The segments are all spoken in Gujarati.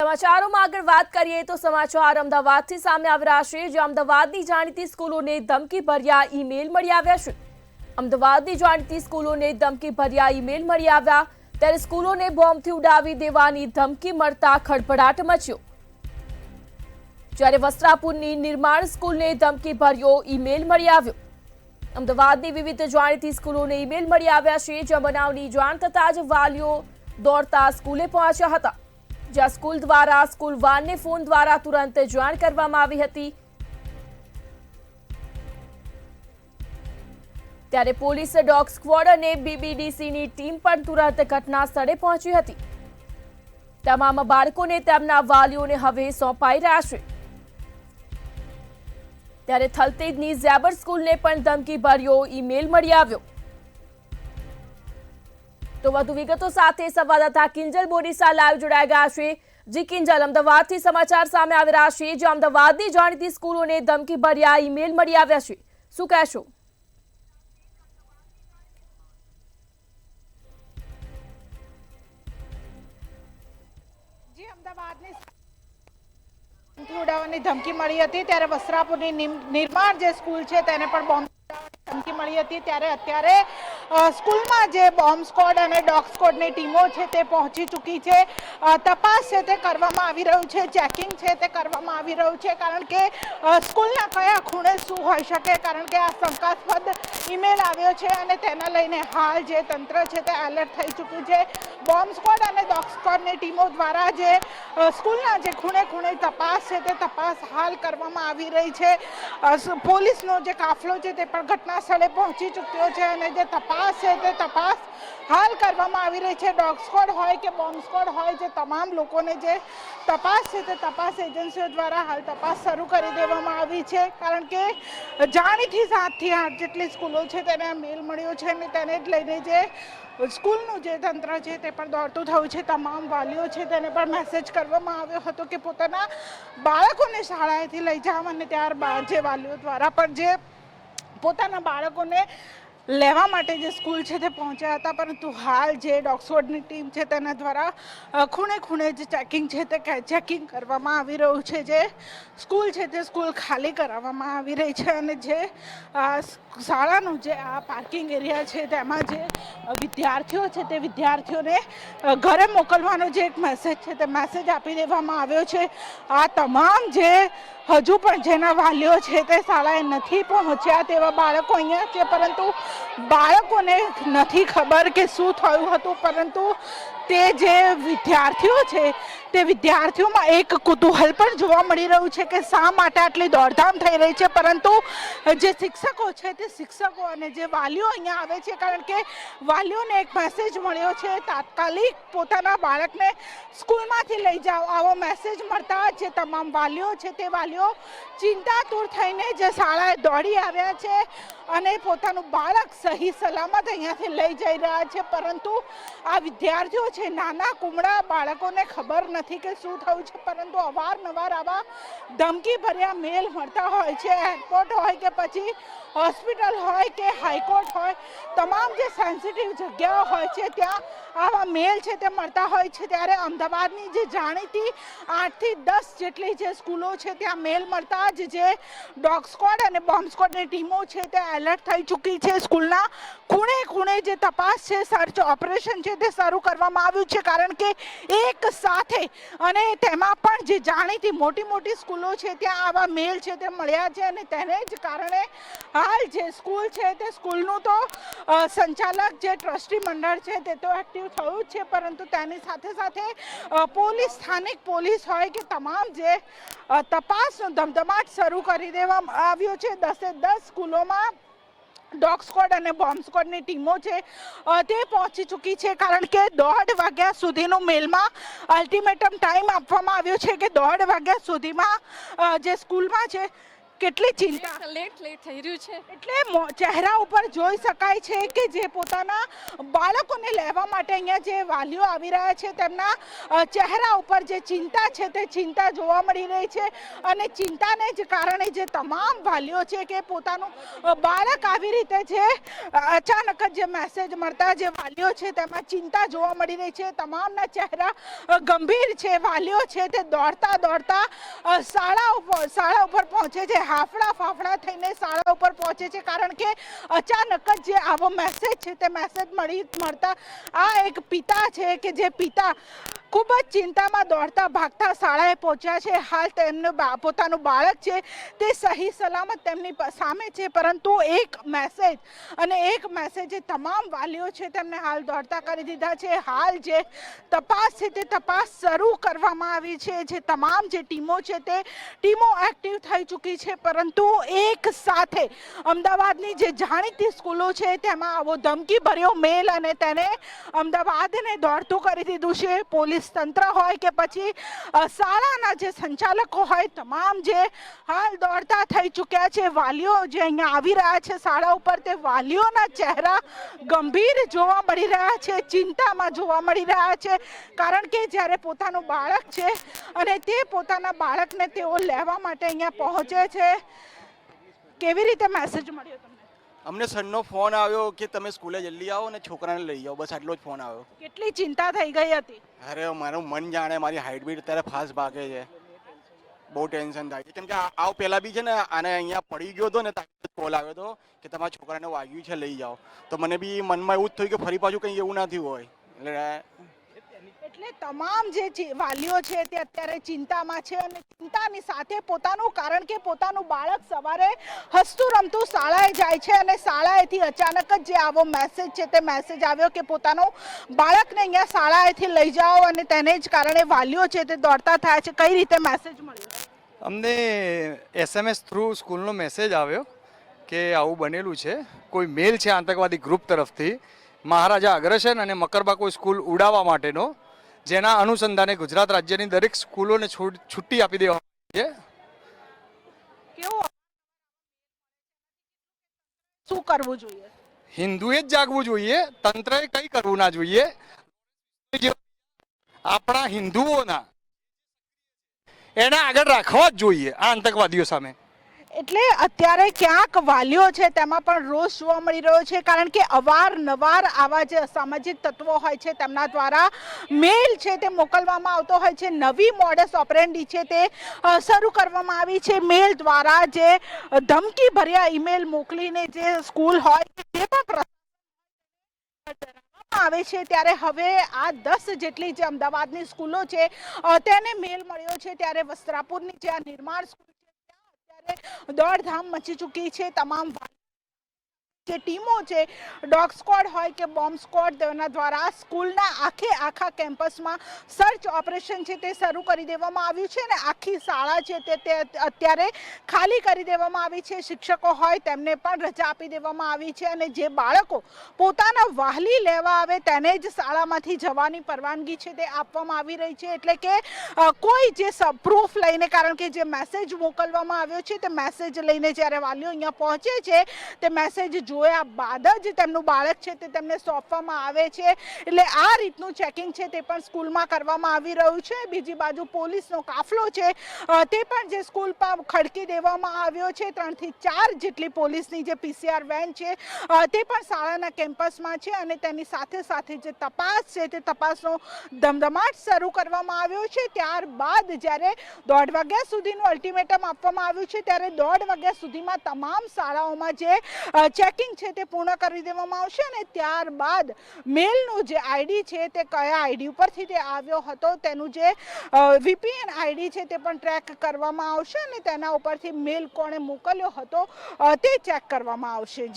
સમાચારોમાં આગળ વાત કરીએ તો સમાચાર અમદાવાદથી સામે આવી રહ્યા છે, જે અમદાવાદની જાણીતી સ્કૂલોને ધમકીભર્યા ઈમેલ મળી આવ્યા છે। અમદાવાદની જાણીતી સ્કૂલોને ધમકીભર્યા ઈમેલ મળી આવ્યા, ત્યારે સ્કૂલોને બોમ્બથી ઉડાવી દેવાની ધમકી મળતા ખળભળાટ મચ્યો। જ્યારે વસ્ત્રાપુરની નિર્માણ સ્કૂલને ધમકીભર્યો ઈમેલ મળી આવ્યો। અમદાવાદની વિવિધ જાણીતી સ્કૂલોને ઈમેલ મળી આવ્યા છે, જે બનાવની જાણ થતાં જ વાલીઓ દોડતા સ્કૂલે પહોંચ્યા હતા, જ્યાં સ્કૂલ દ્વારા સ્કૂલ વાનને ફોન દ્વારા તુરંત જાણ કરવામાં આવી હતી। ત્યારે પોલીસ, ડોગ સ્ક્વોડ અને બીબીડીસીની ટીમ પણ તુરંત ઘટના સ્થળે પહોંચી હતી। તમામ બાળકોને તેમના વાલીઓને હવે સોંપાઈ રહ્યા છે। ત્યારે થલતેજની ઝેબર સ્કૂલને પણ ધમકીભર્યો ઈમેલ મળી આવ્યો। તો વધુ વિગતો સાથે સંવાદદાતા કિંજલ બોરીસા લાઈવ જોડાઈ ગયા છે। જી કિંજલ, અમદાવાદથી સમાચાર સામે આવી રહ્યા છે, જે અમદાવાદની જાણીતી સ્કૂલોને ધમકીભર્યા ઈમેલ મળી આવ્યા છે, શું કહેશો? અમદાવાદની ઉડાવવાની ધમકી મળી હતી, ત્યારે વસ્ત્રાપુરની નિર્માણ જે સ્કૂલ છે તેને પણ બોમ્બ ધમકી મળી હતી। ત્યારે અત્યારે સ્કૂલમાં જે બોમ્બ સ્ક્વોડ અને ડોગ સ્ક્વોડની ટીમો છે તે પહોંચી ચૂકી છે। તપાસ છે તે કરવામાં આવી રહ્યું છે, ચેકિંગ છે તે કરવામાં આવી રહ્યું છે, કારણ કે સ્કૂલના કયા ખૂણે શું હોઈ શકે, કારણ કે આ શંકાસ્પદ ઈમેલ આવ્યો છે અને તેના લઈને હાલ જે તંત્ર છે તે એલર્ટ થઈ ચૂક્યું છે। બોમ્બ સ્ક્વોડ અને ડોગ સ્ક્વોડની ટીમો દ્વારા જે સ્કૂલના જે ખૂણે ખૂણે તપાસ છે તે તપાસ હાલ કરવામાં આવી રહી છે। પોલીસનો જે કાફલો છે તે પણ ઘટના સ્થળે પહોંચી ચૂક્યો છે અને જે તપાસ છે તે તપાસ હાલ કરવામાં આવી રહી છે। ડોગ સ્ક્વોડ હોય કે બોમ્બ સ્ક્વોડ હોય, જે તમામ લોકોને જે તપાસ છે તે તપાસ એજન્સીઓ દ્વારા હાલ તપાસ શરૂ કરી દેવામાં આવી છે, કારણ કે જાણીતી 7 થી 8 જેટલી સ્કૂલો છે તેને મેલ મળ્યો છે અને તેને જ લઈને જે સ્કૂલનું જે તંત્ર છે તે પણ દોડતું થયું છે। તમામ વાલીઓ છે તેને પણ મેસેજ કરવામાં આવ્યો હતો કે પોતાના બાળકોને શાળાએથી લઈ જાવ, અને ત્યારબાદ જે વાલીઓ દ્વારા પણ જે પોતાના બાળકોને લેવા માટે જે સ્કૂલ છે તે પહોંચ્યા હતા, પરંતુ હાલ જે ડોગ સ્ક્વોડની ટીમ છે તેના દ્વારા ખૂણે ખૂણે જે ચેકિંગ છે તે ચેકિંગ કરવામાં આવી રહ્યું છે। જે સ્કૂલ છે તે સ્કૂલ ખાલી કરાવવામાં આવી રહી છે અને જે શાળાનું જે આ પાર્કિંગ એરિયા છે તેમાં જે વિદ્યાર્થીઓ છે તે વિદ્યાર્થીઓને ઘરે મોકલવાનો જે એક મેસેજ છે તે મેસેજ આપી દેવામાં આવ્યો છે। આ તમામ જે હજુ પણ જેના વાલીઓ છે તે શાળાએ નથી પહોંચ્યા તેવા બાળકો અહીંયા છે, પરંતુ બાળકોને નથી ખબર કે શું થયું હતું, પરંતુ તે જે વિદ્યાર્થીઓ છે તે વિદ્યાર્થીઓમાં એક કુતૂહલ પણ જોવા મળી રહ્યું છે કે શા માટે આટલી દોડધામ થઈ રહી છે, પરંતુ જે શિક્ષકો છે તે શિક્ષકો અને જે વાલીઓ અહીંયા આવે છે, કારણ કે વાલીઓને એક મેસેજ મળ્યો છે તાત્કાલિક પોતાના બાળકને સ્કૂલમાંથી લઈ જાઓ, આવો મેસેજ મળતા જે તમામ વાલીઓ છે તે વાલીઓ ચિંતાતુર થઈને જે શાળાએ દોડી આવ્યા છે અને પોતાનું બાળક સહી સલામત અહીંયાથી લઈ જઈ રહ્યા છે, પરંતુ આ વિદ્યાર્થીઓ છે નાના કુમળા બાળકોને ખબર નથી કે શું થયું છે, પરંતુ અવારનવાર આવા ધમકીભર્યા મેલ મળતા હોય છે। એરપોર્ટ હોય કે પછી હોસ્પિટલ હોય કે હાઈકોર્ટ હોય, તમામ જે સેન્સિટિવ જગ્યાઓ હોય છે ત્યાં આવા મેલ છે તે મળતા હોય છે। ત્યારે અમદાવાદની જે જાણીતી 8 થી 10 જેટલી જે સ્કૂલો છે ત્યાં મેલ મળતા જ જે ડોગ સ્ક્વોડ અને બોમ્બ સ્ક્વોડની ટીમો છે તે એલર્ટ થઈ ચૂકી છે। સ્કૂલના ખૂણે ખૂણે જે તપાસ છે, સર્ચ ઓપરેશન છે તે શરૂ કરવામાં આવ્યું છે, કારણ કે એક સાથે અને તેમાં પણ જે જાણીતી મોટી સ્કૂલો છે ત્યાં આવા મેલ છે તે મળ્યા છે અને તેને જ કારણે હાલ જે સ્કૂલ છે તે સ્કૂલનું તો સંચાલક જે ટ્રસ્ટી મંડળ છે તે તો એક્ટિવ થયું છે, પરંતુ તેની સાથે સાથે પોલીસ, સ્થાનિક પોલીસ હોય કે તમામ જે તપાસનો ધમધમાટ શરૂ કરી દેવામાં આવ્યો છે। 10 સ્કૂલોમાં ડોગ સ્ક્વોડ અને બોમ્બ સ્ક્વોડની ટીમો છે તે પહોંચી ચૂકી છે, કારણ કે 1:30 વાગ્યા સુધીનું મેલમાં અલ્ટિમેટમ ટાઈમ આપવામાં આવ્યો છે કે 1:30 વાગ્યા સુધીમાં જે સ્કૂલમાં છે કેટલી ચિંતા લેટ થઈ રહ્યું છે. એટલે ચહેરા ઉપર જોઈ શકાય છે કે જે પોતાના બાળકોને લેવા માટે અહીંયા જે વાલીઓ આવી રહ્યા છે તેમના ચહેરા ઉપર જે ચિંતા છે તે ચિંતા જોવા મળી રહી છે અને ચિંતાને જ કારણે જે તમામ વાલીઓ છે કે પોતાનું બાળક આવી રીતે જે અચાનક જ જે મેસેજ મળતા જે વાલીઓ છે તેમાં ચિંતા જોવા મળી રહી છે. તમામના ચહેરા ગંભીર છે. વાલીઓ છે તે દોડતા દોડતા શાળા ઉપર પહોંચે છે. હાફડા ફાફડા થઈને શાળા ઉપર પહોંચે છે કારણ કે અચાનક જ જે આવો મેસેજ છે તે મેસેજ મળતા આ એક પિતા છે કે જે પિતા ખૂબ જ ચિંતામાં દોડતા ભાગતા શાળાએ પહોંચ્યા છે. હાલ તેમનું પોતાનું બાળક છે તે સહી સલામત તેમની સામે છે, પરંતુ એક મેસેજ તમામ વાલીઓ છે તેમને હાલ દોડતા કરી દીધા છે. હાલ જે તપાસ છે તે તપાસ શરૂ કરવામાં આવી છે. જે તમામ જે ટીમો છે તે ટીમો એક્ટિવ થઈ ચૂકી છે, પરંતુ એક સાથે અમદાવાદની જે જાણીતી સ્કૂલો છે તેમાં આવો ધમકી ભર્યો મેલ અને તેને અમદાવાદને દોડતું કરી દીધું છે. પોલીસ તંત્ર હોય કે પછી શાળાના જે સંચાલકો હોય તમામ જે હાલ દોડતા થઈ ચૂક્યા છે. વાલીઓ જે અહીંયા આવી રહ્યા છે શાળા ઉપર તે વાલીઓના ચહેરા ગંભીર જોવા મળી રહ્યા છે, ચિંતામાં જોવા મળી રહ્યા છે, કારણ કે જ્યારે પોતાનું બાળક છે અને તે પોતાના બાળકને તેઓ લેવા માટે અહીંયા પહોંચે છે. કેવી રીતે મેસેજ મળ્યો તમને? અમને સરનો ફોન આવ્યો કે તમે સ્કૂલે જલ્દી આવો ને છોકરાને લઈ જાઓ, બસ આટલો જ ફોન આવ્યો. કેટલી ચિંતા થઈ ગઈ હતી? અરે મારું મન જાણે, મારી હાઈટ બીટ અત્યારે ફાસ્ટ ભાગે છે, બહુ ટેન્શન થાય છે. કેમ કે આવ પહેલાં બી છે ને આને અહીંયા પડી ગયો હતો ને ત્યારે કોલ આવ્યો હતો કે તમારા છોકરાને વાગ્યું છે લઈ જાઓ, તો મને બી મનમાં એવું જ થયું કે ફરી પાછું કંઈ એવું ના થયું હોય. એટલે તમામ જે વાલીઓ છે તે અત્યારે ચિંતામાં છે અને ચિંતાની સાથે પોતાનું, કારણ કે પોતાનું બાળક સવારે હસતું રમતું શાળાએ જાય છે અને શાળાએથી અચાનક જ જે આવો મેસેજ છે તે મેસેજ આવ્યો કે પોતાનું બાળકને અહીંયા શાળાએથી લઈ જાઓ અને તેને જ કારણે વાલીઓ છે તે દોડતા થયા છે. કઈ રીતે મેસેજ મળ્યો? અમને SMS થ્રુ સ્કૂલનો મેસેજ આવ્યો કે આવું બનેલું છે, કોઈ મેલ છે આતંકવાદી ગ્રુપ તરફથી મહારાજા અગ્રસેન અને મકરબાકો સ્કૂલ ઉડાવવા માટેનો, જેના અનુસંધાને ગુજરાત રાજ્યની દરેક સ્કૂલોને છુટ્ટી આપી દેવામાં છે. શું કરવું જોઈએ? હિન્દુએ જ જાગવું જોઈએ, તંત્રએ કંઈ કરવું ના જોઈએ. આપણા હિન્દુઓના એને આગળ રાખવા જ જોઈએ આ આતંકવાદીઓ સામે. એટલે અત્યારે ક્યાંક વાલીઓ છે તેમાં પણ રોષ જોવા મળી રહ્યો છે, કારણ કે અવારનવાર આવા જે અસામાજિક તત્વો હોય છે તેમના દ્વારા મેલ છે તે મોકલવામાં આવતો હોય છે. નવી મોડસ ઓપરેન્ડી છે તે શરૂ કરવામાં આવી છે. મેલ દ્વારા જે ધમકી ભર્યા ઈમેલ મોકલીને જે સ્કૂલ હોય જે પણ આવે છે, ત્યારે હવે આ 10 જેટલી જે અમદાવાદની સ્કૂલો છે તેને મેલ મળ્યો છે. ત્યારે વસ્ત્રાપુરની જે આ નિર્માણ સ્કૂલ દોડધામ મચી ચૂકી છે. તમામ જે ટીમો છે, ડોગ સ્ક્વોડ હોય કે બોમ્બ સ્ક્વોડ, તેના દ્વારા સ્કૂલના આખા કેમ્પસમાં સર્ચ ઓપરેશન છે તે શરૂ કરી દેવામાં આવ્યું છે અને આખી શાળા છે તે અત્યારે ખાલી કરી દેવામાં આવી છે. શિક્ષકો હોય તેમને પણ રજા આપી દેવામાં આવી છે અને જે બાળકો પોતાના વાલી લેવા આવે તેને જ શાળામાંથી જવાની પરવાનગી છે તે આપવામાં આવી રહી છે. એટલે કે કોઈ જે પ્રૂફ લઈને, કારણ કે જે મેસેજ મોકલવામાં આવ્યો છે તે મેસેજ લઈને જ્યારે વાલીઓ અહીંયા પહોંચે છે તે મેસેજ જોયા બાદ જ તેમનું બાળક છે તે તેમને સોંપવામાં આવે છે. એટલે આ રીતનું ચેકિંગ છે તે પણ સ્કૂલમાં કરવામાં આવી રહ્યું છે. બીજી બાજુ પોલીસનો કાફલો છે તે પણ જે સ્કૂલ પર ખડકી દેવામાં આવ્યો છે. 3 થી 4 જેટલી પોલીસની જે PCR વેન છે તે પણ શાળાના કેમ્પસમાં છે અને તેની સાથે સાથે જે તપાસ છે તે તપાસનો ધમધમાટ શરૂ કરવામાં આવ્યો છે. ત્યારબાદ જ્યારે 1:30 વાગ્યા સુધીનું અલ્ટિમેટમ આપવામાં આવ્યું છે, ત્યારે 1:30 વાગ્યા સુધીમાં તમામ શાળાઓમાં જે ચેકિંગ છે તે પૂર્ણ કરી દેવામાં આવશે અને ત્યારબાદ મેલનું જે આઈડી છે તે કયા આઈડી ઉપરથી તે આવ્યો હતો તેનું જે VPN આઈડી છે તે પણ ટ્રેક કરવામાં આવશે અને તેના ઉપરથી મેલ કોણે મોકલ્યો હતો તે ચેક કરવામાં આવશે.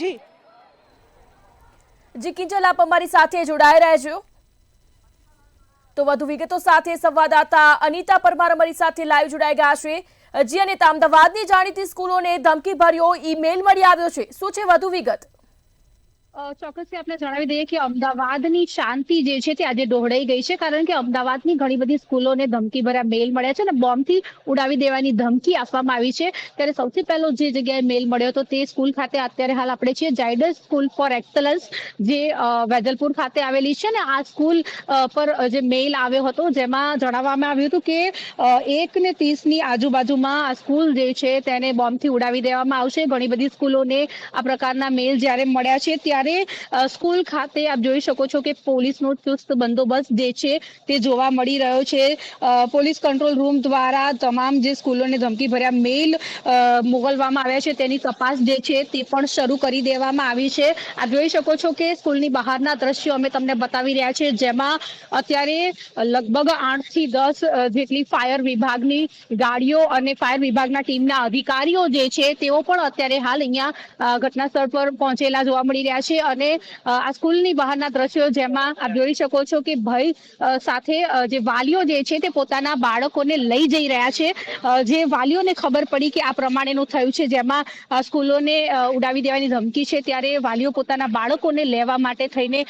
જી કિંજલ, આપ અમારી સાથે જોડાઈ રહેજો. તો વધુ વિગતો સાથે સંવાદદાતા અનિતા પરમાર અમારી સાથે લાઈવ જોડાઈ ગયા છે. જી અનિતા, અમદાવાદની જાણીતી સ્કૂલોને ધમકી ભર્યો ઈમેલ મળી આવ્યો છે, શું છે વધુ વિગત? ચોક્કસથી આપણે જણાવી દઈએ કે અમદાવાદની શાંતિ જે છે તે આજે ડહોળાઈ ગઈ છે, કારણ કે અમદાવાદની ઘણી બધી સ્કૂલોને ધમકીભર્યા મેલ મળ્યા છે અને બોમ્બથી ઉડાવી દેવાની ધમકી આપવામાં આવી છે. ત્યારે સૌથી પહેલો જે જગ્યાએ મેલ મળ્યો હતો તે સ્કૂલ ખાતે અત્યારે હાલ આપણે છીએ, ઝાયડસ સ્કૂલ ફોર એક્સલન્સ, જે વેજલપુર ખાતે આવેલી છે. ને આ સ્કૂલ પર જે મેલ આવ્યો હતો જેમાં જણાવવામાં આવ્યું હતું કે 1:30 આજુબાજુમાં આ સ્કૂલ જે છે તેને બોમ્બથી ઉડાવી દેવામાં આવશે. ઘણી બધી સ્કૂલોને આ પ્રકારના મેલ જ્યારે મળ્યા છે ત્યારે સ્કૂલ ખાતે આપ જોઈ શકો છો કે પોલીસનો ચુસ્ત બંદોબસ્ત જે છે તે જોવા મળી રહ્યો છે. પોલીસ કંટ્રોલ રૂમ દ્વારા તમામ જે સ્કૂલોને ધમકીભર્યા મેલ મોકલવામાં આવ્યા છે તેની તપાસ જે છે તે પણ શરૂ કરી દેવામાં આવી છે. આપ જોઈ શકો છો કે સ્કૂલની બહારના દ્રશ્યો અમે તમને બતાવી રહ્યા છીએ, જેમાં અત્યારે લગભગ 8 થી 10 જેટલી ફાયર વિભાગની ગાડીઓ અને ફાયર વિભાગના ટીમના અધિકારીઓ જે છે તેઓ પણ અત્યારે હાલ અહીંયા ઘટના સ્થળ પર પહોંચેલા જોવા મળી રહ્યા છે. અને આ સ્કૂલની બહારના દ્રશ્યો જેમાં આપ જોઈ શકો છો કે ભય સાથે જે વાલીઓ જે છે તે પોતાના બાળકોને લઈ જઈ રહ્યા છે. જે વાલીઓને ખબર પડી કે આ પ્રમાણેનું થયું છે, જેમાં સ્કૂલોને ઉડાવી દેવાની ધમકી છે, ત્યારે વાલીઓ પોતાના બાળકોને લેવા માટે થઈને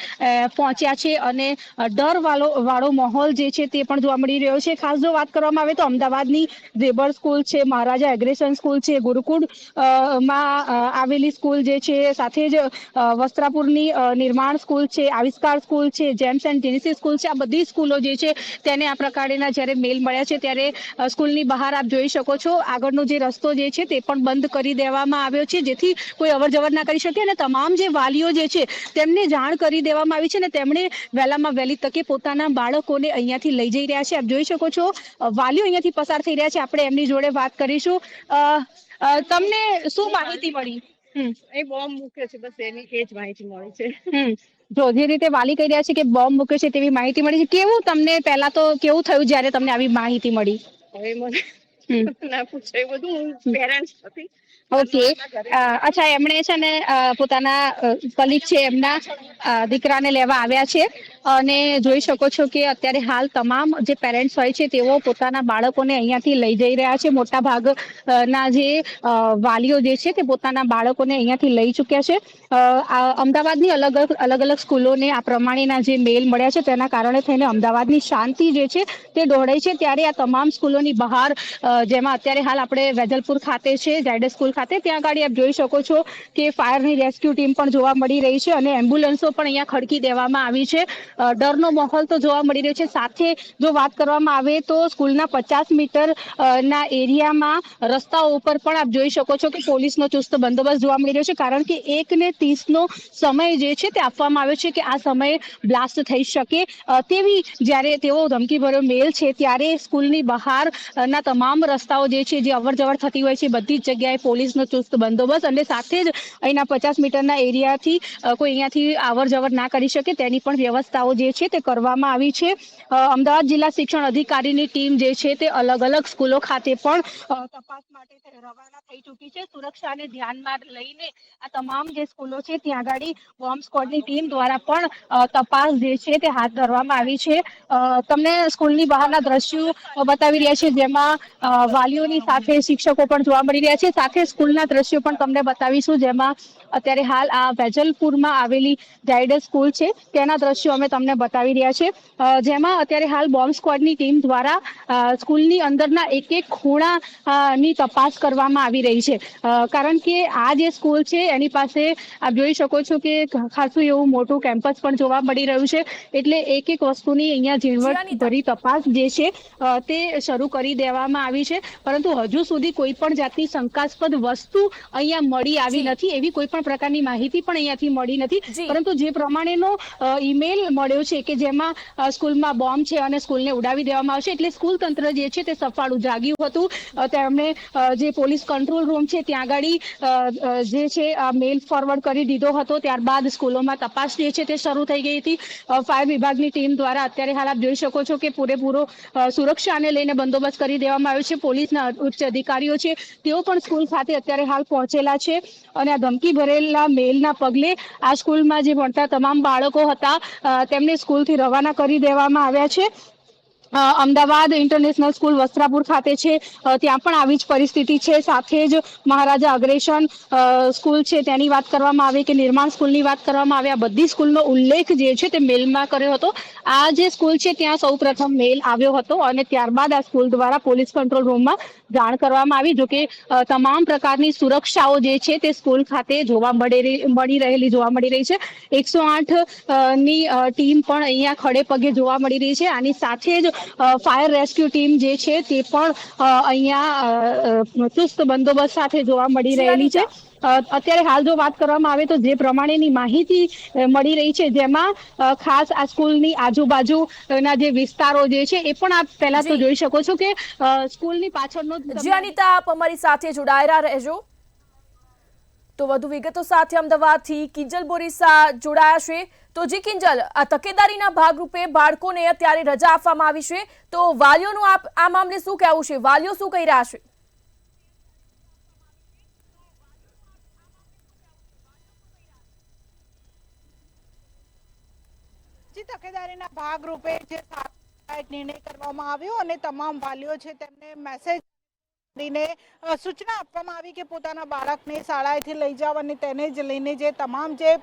પહોંચ્યા છે અને ડર વાળો માહોલ જે છે તે પણ જોવા મળી રહ્યો છે. ખાસ જો વાત કરવામાં આવે તો અમદાવાદની ઝેબર સ્કૂલ છે, મહારાજા એગ્રેશન સ્કૂલ છે, ગુરુકુળ માં આવેલી સ્કૂલ જે છે, સાથે જ વસ્ત્રાપુરની નિર્માણ સ્કૂલ છે, આવિષ્કાર સ્કૂલ છે, જેમ્સ એન્ડ જેનેસિસ સ્કૂલ છે, આ બધી સ્કૂલો જે છે તેને આ પ્રકારના જ્યારે મેલ મળ્યા છે ત્યારે સ્કૂલની બહાર આપ જોઈ શકો છો આગળનો જે રસ્તો જે છે તે પણ બંધ કરી દેવામાં આવ્યો છે, જેથી કોઈ અવરજવર ના કરી શકે. અને તમામ જે વાલીઓ જે છે તેમને જાણ કરી દેવામાં આવી છે અને તેમણે વહેલામાં વહેલી તકે પોતાના બાળકોને અહીંયાથી લઈ જઈ રહ્યા છે. આપ જોઈ શકો છો વાલીઓ અહીંયાથી પસાર થઈ રહ્યા છે. આપણે એમની જોડે વાત કરીશું. તમને શું માહિતી મળી? એ બોમ્બ મૂક્યો છે, બસ એની એ જ માહિતી મળી છે. જો જે રીતે વાલી કહી રહ્યા છે કે બોમ્બ મૂક્યો છે તેવી માહિતી મળી છે, કેવું તમને પહેલા તો કેવું થયું જ્યારે તમને આવી માહિતી મળી? હવે મને ના પૂછો, એ બધું હું પેરેન્ટ્સ હતી. ઓકે, અચ્છા, એમણે છે ને પોતાના કલીગ છે એમના દીકરાને લેવા આવ્યા છે અને જોઈ શકો છો કે અત્યારે હાલ તમામ જે પેરેન્ટ્સ હોય છે તેઓ પોતાના બાળકોને અહીંયાથી લઈ જઈ રહ્યા છે. મોટા ભાગના જે વાલીઓ જે છે તે પોતાના બાળકોને અહીંયાથી લઈ ચૂક્યા છે. અમદાવાદની અલગ અલગ સ્કૂલોને આ પ્રમાણેના જે મેલ મળ્યા છે તેના કારણે થઈને અમદાવાદની શાંતિ જે છે તે ડહોળાઈ છે. ત્યારે આ તમામ સ્કૂલોની બહાર, જેમાં અત્યારે હાલ આપણે વેજલપુર ખાતે છે, ઝાયડસ સ્કૂલ ખાતે, ત્યાં આગળ આપ જોઈ શકો છો કે ફાયરની રેસ્ક્યુ ટીમ પણ જોવા મળી રહી છે અને એમ્બ્યુલન્સો પણ અહીંયા ખડકી દેવામાં આવી છે. ડરનો માહોલ તો જોવા મળી રહ્યો છે. સાથે જો વાત કરવામાં આવે તો સ્કૂલના 50 મીટર ના એરિયામાં રસ્તાઓ ઉપર પણ આપ જોઈ શકો છો કે પોલીસનો ચુસ્ત બંદોબસ્ત જોવા મળી રહ્યો છે, કારણ કે 1:30 સમય જે છે તે આપવામાં આવ્યો છે કે આ સમયે બ્લાસ્ટ થઈ શકે તેવી જ્યારે તેઓ ધમકીભર્યો મેલ છે ત્યારે સ્કૂલની બહારના તમામ રસ્તાઓ જે છે, જે અવર જવર થતી હોય છે, બધી જ જગ્યાએ પોલીસનો ચુસ્ત બંદોબસ્ત અને સાથે જ અહીંના 50 મીટરના એરિયાથી કોઈ અહીંયાથી અવર જવર ના કરી શકે તેની પણ વ્યવસ્થાઓ જે છે તે કરવામાં આવી છે. અમદાવાદ જિલ્લા શિક્ષણ અધિકારીની ટીમ જે છે તે અલગ અલગ સ્કૂલો ખાતે પણ તપાસ માટે રવાના થઈ ચૂકી છે. સુરક્ષાને ધ્યાનમાં લઈને આ તમામ જે સ્કૂલો છે ત્યાં આગળ બોમ્બ સ્ક્વોડની ટીમ દ્વારા પણ તપાસ જે છે તે હાથ ધરવામાં આવી છે. તમને સ્કૂલની બહારના દ્રશ્યો બતાવી રહ્યા છે, જેમાં વાલીઓની સાથે શિક્ષકો પણ જોવા મળી રહ્યા છે. સાથે સ્કૂલના દ્રશ્યો પણ તમને બતાવીશું, જેમાં અત્યારે હાલ આ વેજલપુરમાં આવેલી ઝાયડસ સ્કૂલ છે તેના દ્રશ્યો અમે તમને બતાવી રહ્યા છે, જેમાં અત્યારે હાલ બોમ્બ સ્ક્વોડની ટીમ દ્વારા સ્કૂલની અંદરના એક ખૂણાની તપાસ કરવામાં આવી રહી છે. કારણ કે આ જે સ્કૂલ છે એની પાસે આપ જોઈ શકો છો કે ખાસું એવું મોટું કેમ્પસ પણ જોવા મળી રહ્યું છે, એટલે એક વસ્તુની અહીંયા ઝીણવટભરી તપાસ જે છે તે શરૂ કરી દેવામાં આવી છે. પરંતુ હજુ સુધી કોઈ પણ જાતની શંકાસ્પદ વસ્તુ અહીંયા મળી આવી નથી, એવી કોઈ પણ પ્રકારની માહિતી પણ અહીંયાથી મળી નથી. પરંતુ જે પ્રમાણેનો ઈમેલ મળ્યો છે કે જેમાં સ્કૂલમાં બોમ્બ છે અને સ્કૂલને ઉડાવી દેવામાં આવશે, એટલે સ્કૂલ તંત્ર જે છે તે સફાળું જાગ્યું હતું. તેમણે જે પોલીસ કંટ્રોલ રૂમ છે ત્યાં આગળ જે છે મેલ ફોરવર્ડ કરી દીધો હતો. ત્યારબાદ સ્કૂલોમાં તપાસ જે છે તે શરૂ થઈ ગઈ હતી. ફાયર વિભાગની ટીમ દ્વારા અત્યારે હાલ આપ જોઈ શકો છો કે પૂરેપૂરો સુરક્ષાને લઈને બંદોબસ્ત કરી દેવામાં આવ્યો છે. પોલીસના ઉચ્ચ અધિકારીઓ છે તેઓ પણ સ્કૂલ ખાતે અત્યારે હાલ પહોંચેલા છે અને આ ધમકી ભરેલા મેલના પગલે આ સ્કૂલમાં જે ભણતા તમામ બાળકો હતા તેમને સ્કૂલથી રવાના કરી દેવામાં આવ્યા છે. અમદાવાદ ઇન્ટરનેશનલ સ્કૂલ વસ્ત્રાપુર ખાતે છે, ત્યાં પણ આવી જ પરિસ્થિતિ છે. સાથે જ મહારાજા અગ્રેસન સ્કૂલ છે તેની વાત કરવામાં આવે કે નિર્માણ સ્કૂલની વાત કરવામાં આવે, આ બધી સ્કૂલનો ઉલ્લેખ જે છે તે મેલમાં કર્યો હતો. આ જે સ્કૂલ છે ત્યાં સૌ પ્રથમ મેલ આવ્યો હતો અને ત્યારબાદ આ સ્કૂલ દ્વારા પોલીસ કંટ્રોલ રૂમમાં જાણ કરવામાં આવી. જોકે તમામ પ્રકારની સુરક્ષાઓ જે છે તે સ્કૂલ ખાતે મળી રહી છે. 108 ની ટીમ પણ અહીંયા ખડે પગે જોવા મળી રહી છે. આની સાથે જ ફાયર રેસ્ક્યુ ટીમ જે છે તે પણ અહીંયા ચુસ્ત બંદોબસ્ત સાથે જોવા મળી રહેલી છે. અત્યારે હાલ જો વાત કરવામાં આવે તો જે પ્રમાણેની માહિતી મળી રહી છે, જેમાં ખાસ આ સ્કૂલની આજુબાજુના જે વિસ્તારો જે છે એ પણ આપ પહેલા તો જોઈ શકો છો કે સ્કૂલની પાછળનો જી અનિતા, આપ અમારી સાથે જોડાયેલા રહેજો. તો વધુ વિગતો સાથે અમદાવાદથી કિંજલ બોરીસા જોડાયા છે. તો જી કિંજલ, આ તકેદારીના ભાગરૂપે બાળકોને અત્યારે રજા આપવામાં આવી છે, તો વાલીઓનું આ મામલે શું કહેવું છે? વાલીઓ શું કહી રહ્યા છે? તકેદારીના ભાગરૂપે જે નિર્ણય કરવામાં આવ્યો અને તમામ વાલીઓ છે તેમને મેસેજ સૂચના આપવામાં આવી કે પોતાના બાળકને શાળાએથી લઈ જાવ અને તેને જ લઈને જે તમામ જે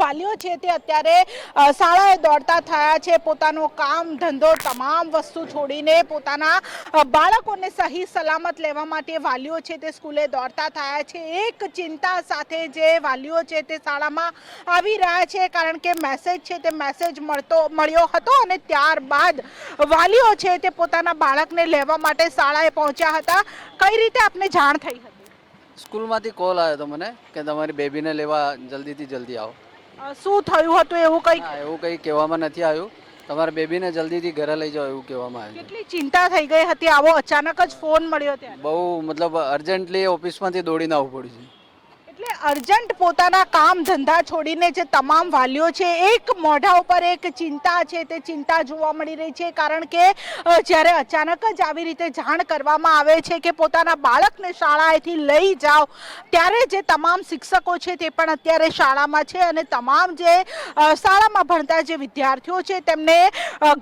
વાલીઓ છે તે અત્યારે શાળાએ દોડતા થયા છે. પોતાનો કામ ધંધો તમામ વસ્તુ છોડીને પોતાના બાળકોને સહી સલામત લેવા માટે વાલીઓ છે તે સ્કૂલે દોડતા થયા છે. એક ચિંતા સાથે જે વાલીઓ છે તે શાળામાં આવી રહ્યા છે, કારણ કે મેસેજ છે તે મેસેજ મળ્યો હતો અને ત્યારબાદ વાલીઓ છે તે પોતાના બાળકને લેવા માટે શાળાએ પહોંચ્યા હતા. કઈ રીતે આપને જાણ થઈ હતી? સ્કૂલમાંથી કોલ આવ્યો હતો મને કે તમારી બેબીને લેવા જલ્દીથી જલ્દી આવો. શું થયું હતું એવું કંઈ? એવું કંઈ કહેવામાં નથી આવ્યું. તમારા બેબીને જલ્દીથી ઘરે લઈ જાઓ એવું કહેવામાં આવ્યું. કેટલી ચિંતા થઈ ગઈ હતી આવો અચાનક જ ફોન મળ્યો ત્યારે? બહુ મતલબ અર્જન્ટલી ઓફિસમાંથી દોડીને આવવું પડ્યું છે. એટલે અર્જન્ટ પોતાના કામ ધંધા છોડીને જે તમામ વાલીઓ છે એક મોઢા ઉપર એક ચિંતા છે તે ચિંતા જોવા મળી રહી છે, કારણ કે જ્યારે અચાનક જ આવી રીતે જાણ કરવામાં આવે છે કે પોતાના બાળકને શાળાએથી લઈ જાઓ, ત્યારે જે તમામ શિક્ષકો છે તે પણ અત્યારે શાળામાં છે અને તમામ જે શાળામાં ભણતા જે વિદ્યાર્થીઓ છે તેમને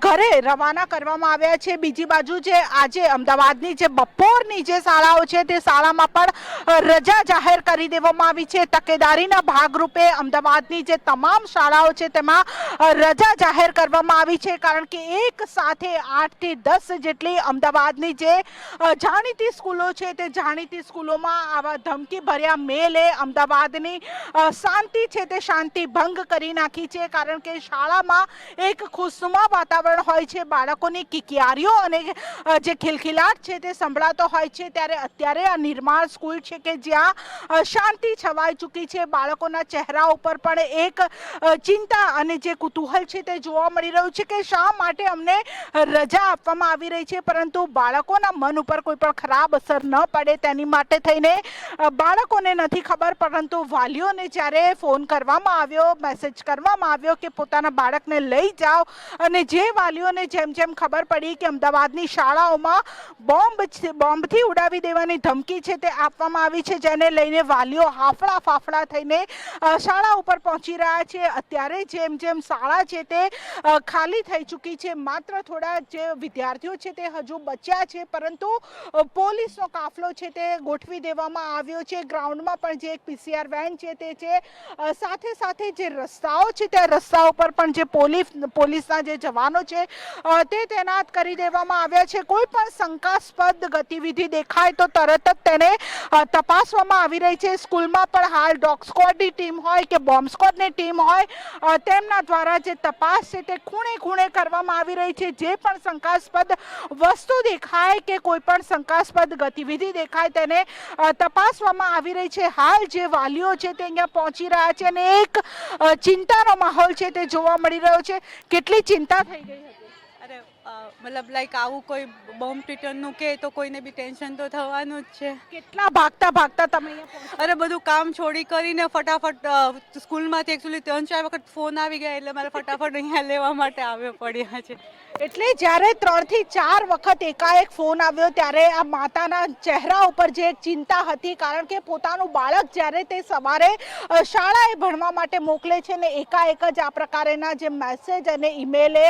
ઘરે રવાના કરવામાં આવ્યા છે. બીજી બાજુ જે આજે અમદાવાદની જે બપોરની જે શાળાઓ છે તે શાળામાં પણ રજા જાહેર કરી દેવામાં આવી છે. તકેદારીના ભાગરૂપે અમદાવાદની જે તમામ શાળાઓ છે તેમાં રજા જાહેર કરવામાં આવી છે, કારણ કે એક સાથે 8 થી 10 જેટલી અમદાવાદની જે જાણીતી સ્કૂલો છે તે જાણીતી સ્કૂલોમાં આવા ધમકી ભર્યા મેલે અમદાવાદની શાંતિ છે તે શાંતિ ભંગ કરી નાખી છે. કારણ કે શાળામાં એક ખુશનુમા વાતાવરણ હોય છે, બાળકોની કિકિયારીઓ અને જે ખિલખિલાટ છે તે સંભળાતો હોય છે, ત્યારે અત્યારે આ નિર્માણ સ્કૂલ છે કે જ્યાં શાંતિ છવાઈ ચૂકી છે. બાળકોના ચહેરા ઉપર પણ એક ચિંતા અને જે કુતૂહલ છે તે જોવા મળી રહ્યું છે કે શા માટે અમને રજા આપવામાં આવી રહી છે, પરંતુ બાળકોના મન ઉપર કોઈ પણ ખરાબ અસર ન પડે તેની માટે થઈને બાળકોને નથી ખબર, પરંતુ વાલીઓને જ્યારે ફોન કરવામાં આવ્યો, મેસેજ કરવામાં આવ્યો કે પોતાના બાળકને લઈ જાઓ, અને જે વાલીઓને જેમ જેમ ખબર પડી કે અમદાવાદની શાળાઓમાં બોમ્બથી ઉડાવી દેવાની ધમકી છે તે આપવામાં આવી છે, જેને લઈને વાલીઓ હાફડા ફાફડા થઈને શાળા ઉપર પહોંચી રહ્યા છે. અત્યારે જેમ જેમ શાળા છે તે ખાલી થઈ ચૂકી છે, માત્ર થોડા જે વિદ્યાર્થીઓ છે તે હજુ બચ્યા છે, પરંતુ પોલીસનો કાફલો છે તે ગોઠવી દેવામાં આવ્યો છે. ગ્રાઉન્ડમાં પણ જે એક PCR વેન છે તે છે, સાથે સાથે જે રસ્તાઓ છે તે રસ્તાઓ પર પણ જે પોલીસના જે જવાનો છે તે તૈનાત કરી દેવામાં આવ્યા છે. કોઈ પણ શંકાસ્પદ ગતિવિધિ દેખાય તો તરત જ તેને તપાસવામાં આવી રહી છે. સ્કૂલમાં પણ હાલ ડોગ સ્ક્વોડની ટીમ હોય કે બોમ્બ સ્ક્વોડની ટીમ હોય, તેમના દ્વારા જે તપાસ છે તે ખૂણે ખૂણે કરવામાં આવી રહી છે. જે પણ શંકાસ્પદ વસ્તુ દેખાય કે કોઈ પણ શંકાસ્પદ ગતિવિધિ દેખાય તેને તપાસવામાં આવી રહી છે. હાલ જે વાલીઓ છે તે અહીંયા પહોંચી રહ્યા છે અને એક ચિંતાનો માહોલ છે તે જોવા મળી રહ્યો છે. કેટલી ચિંતા થઈ ગઈ હતી? અરે મતલબ લાઈક આવું કોઈ બોમ્બ ટ્વીટરનું કે તો કોઈને બી ટેન્શન તો થવાનું જ છે. કેટલા ભાગતા ભાગતા તમે અહીંયા પહોંચ્યા? અરે બધું કામ છોડી કરીને ફટાફટ સ્કૂલમાંથી એકચ્યુઅલી 3-4 વખત ફોન આવી ગયા એટલે મારે ફટાફટ અહીંયા લેવા માટે આવ્યો પડ્યા છે. એટલે જ્યારે 3 થી 4 વખત એકાએક ફોન આવ્યો ત્યારે આ માતાના ચહેરા ઉપર જે એક ચિંતા હતી, કારણ કે પોતાનું બાળક જ્યારે તે સવારે શાળાએ ભણવા માટે મોકલે છે ને એકાએક જ આ પ્રકારના જે મેસેજ અને ઈમેલે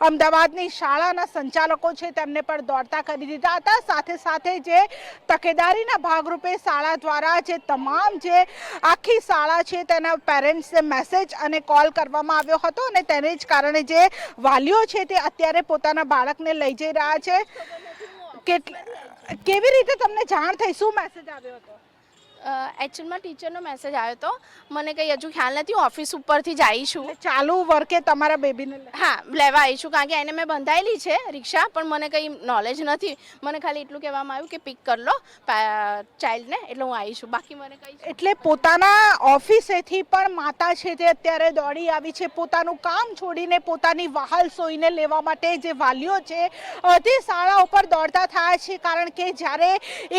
અમદાવાદની શાળાના સંચાલકો છે તેમને પણ દોડતા કરી દીધા હતા. સાથે સાથે જે તકેદારીના ભાગરૂપે શાળા દ્વારા જે તમામ જે આખી શાળા છે તેના પેરેન્ટ્સને મેસેજ અને કોલ કરવામાં આવ્યો હતો અને તેને જ કારણે જે વાલીઓ છે તે અત્યારે પોતાના બાળકને લઈ જઈ રહ્યા છે. કેવી રીતે તમને જાણ થઈ, શું મેસેજ આવ્યો હતો? એકચ્યુઅલમાં ટીચરનો મેસેજ આવ્યો હતો, મને કંઈ હજુ ખ્યાલ નથી. હું ઓફિસ ઉપરથી જ આવી છું. ચાલુ વર્કે તમારા બેબીને હા, લેવા આવી છું, કારણ કે એને મેં બંધાયેલી છે રિક્ષા, પણ મને કંઈ નોલેજ નથી. મને ખાલી એટલું કહેવામાં આવ્યું કે પિક કરી લો ચાઇલ્ડને, એટલે હું આવી છું. બાકી મને કંઈ એટલે પોતાના ઓફિસેથી પણ માતા છે તે અત્યારે દોડી આવી છે, પોતાનું કામ છોડીને પોતાની વહાલ સોઈને લેવા માટે જે વાલીઓ છે તે શાળા ઉપર દોડતા થયા છે. કારણ કે જ્યારે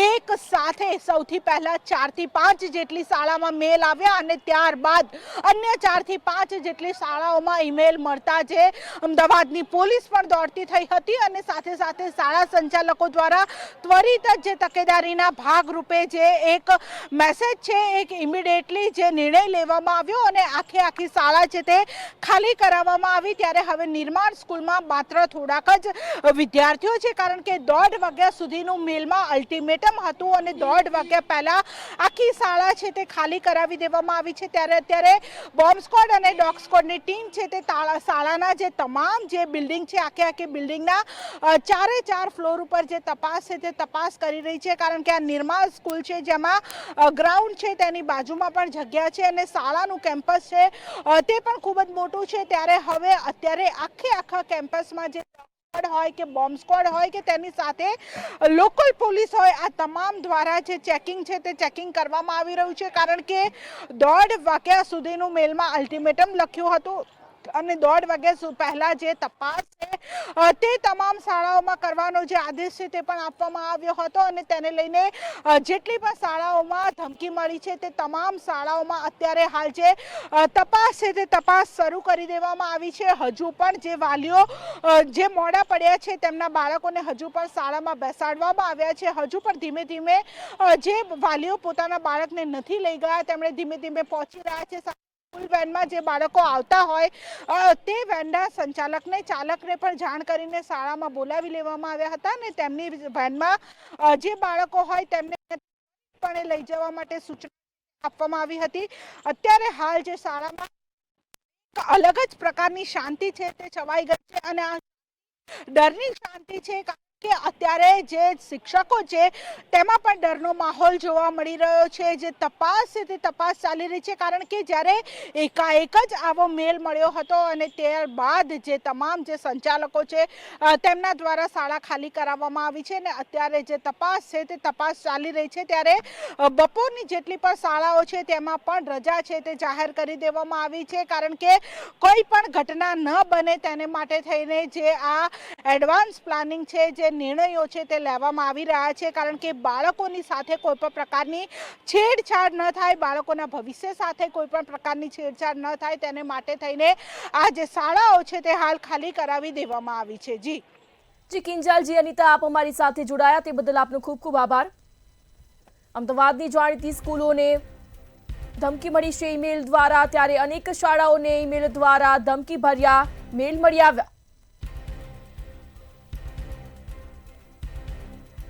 એક સાથે સૌથી પહેલા 4 થી 5 જેટલી શાળામાં મેલ આવ્યા અને ત્યારબાદ અન્ય 4 થી 5 જેટલી શાળાઓમાં ઈમેલ મળતા જે અમદાવાદની પોલીસ પણ દોડતી થઈ હતી અને સાથે સાથે શાળા સંચાલકો દ્વારા ત્વરિત જ જે તકેદારીના ભાગરૂપે જે એક મેસેજ છે એક ઇમિડિયેટલી જે નિર્ણય લેવામાં આવ્યો અને આખી શાળા છે તે ખાલી કરાવવામાં આવી. ત્યારે હવે નિર્માણ સ્કૂલમાં માત્ર થોડાક જ વિદ્યાર્થીઓ છે, કારણ કે 1:30 વાગ્યા સુધીનું મેલમાં અલ્ટિમેટમ હતું અને 1:30 વાગ્યા પહેલા આખી શાળા છે તે ખાલી કરાવી દેવામાં આવી છે. ત્યારે અત્યારે બોમ્બ સ્ક્વોડ અને ડોગ સ્ક્વોડની ટીમ છે તે શાળાના જે તમામ જે બિલ્ડિંગ છે આખી બિલ્ડિંગના 4 ફ્લોર ઉપર જે તપાસ છે તે તપાસ કરી રહી છે. કારણ કે આ નિર્માણ સ્કૂલ છે જેમાં ગ્રાઉન્ડ છે તેની બાજુમાં પણ જગ્યા છે અને શાળાનું કેમ્પસ છે તે પણ ખૂબ જ મોટું છે. ત્યારે હવે અત્યારે આખા કેમ્પસમાં જે હોય કે બોમ્બ સ્ક્વોડ હોય કે તેની સાથે લોકલ પોલીસ હોય, આ તમામ દ્વારા જે ચેકિંગ છે તે ચેકિંગ કરવામાં આવી રહ્યું છે. કારણ કે 1:30 વાગ્યા સુધીનું મેલમાં અલ્ટિમેટમ લખ્યું હતું અને 1:30 વાગ્યા પહેલા જે તપાસ છે તે તમામ શાળાઓમાં કરવાનો જે આદેશ છે તે પણ આપવામાં આવ્યો હતો અને તેને લઈને જેટલી પણ શાળાઓમાં ધમકી મળી છે તે તમામ શાળાઓમાં અત્યારે હાલ જે તપાસ છે તે તપાસ શરૂ કરી દેવામાં આવી છે. હજુ પણ જે વાલીઓ જે મોડા પડ્યા છે તેમના બાળકોને હજુ પણ શાળામાં બેસાડવામાં આવ્યા છે. હજુ પણ ધીમે ધીમે જે વાલીઓ પોતાના બાળકને નથી લઈ ગયા તેમણે ધીમે ધીમે પહોંચી રહ્યા છે. સ્કૂલ વેનમાં જે બાળકો આવતા હોય તે વેનના ચાલકને પણ જાણ કરીને શાળામાં બોલાવી લેવામાં આવ્યા હતા અને તેમની વેનમાં જે બાળકો હોય તેમને પણ લઈ જવા માટે સૂચના આપવામાં આવી હતી. અત્યારે હાલ જે શાળામાં અલગ જ પ્રકારની શાંતિ છે તે છવાઈ ગઈ છે અને આ ડરની શાંતિ છે. કે અત્યારે જે શિક્ષકો છે તેમાં પણ ડરનો માહોલ જોવા મળી રહ્યો છે. જે તપાસ છે તે તપાસ ચાલી રહી છે, કારણ કે જ્યારે એકાએક જ આવો મેલ મળ્યો હતો અને ત્યારબાદ જે તમામ જે સંચાલકો છે તેમના દ્વારા શાળા ખાલી કરાવવામાં આવી છે અને અત્યારે જે તપાસ છે તે તપાસ ચાલી રહી છે. ત્યારે બપોરની જેટલી પણ શાળાઓ છે તેમાં પણ રજા છે તે જાહેર કરી દેવામાં આવી છે, કારણ કે કોઈ પણ ઘટના ન બને તેને માટે થઈને જે આ એડવાન્સ પ્લાનિંગ છે, જે નિર્ણયો છે તે લેવામાં આવી રહ્યા છે. કારણ કે બાળકોની સાથે કોઈ પણ પ્રકારની છેડછાડ ન થાય, બાળકોના ભવિષ્ય સાથે કોઈ પણ પ્રકારની છેડછાડ ન થાય તેને માટે થઈને આ જે શાળાઓ છે તે હાલ ખાલી કરાવી દેવામાં આવી છે. જી કિંજલજી, અનિતા, આપ અમારી સાથે જોડાયા તે બદલ આપનો ખૂબ ખૂબ આભાર. અમદાવાદની જાણીતી સ્કૂલોને ધમકી મળી છે ઈમેલ દ્વારા, ત્યારે અનેક શાળાઓને ઈમેલ દ્વારા ધમકી ભર્યા મેલ મળી આવ્યા.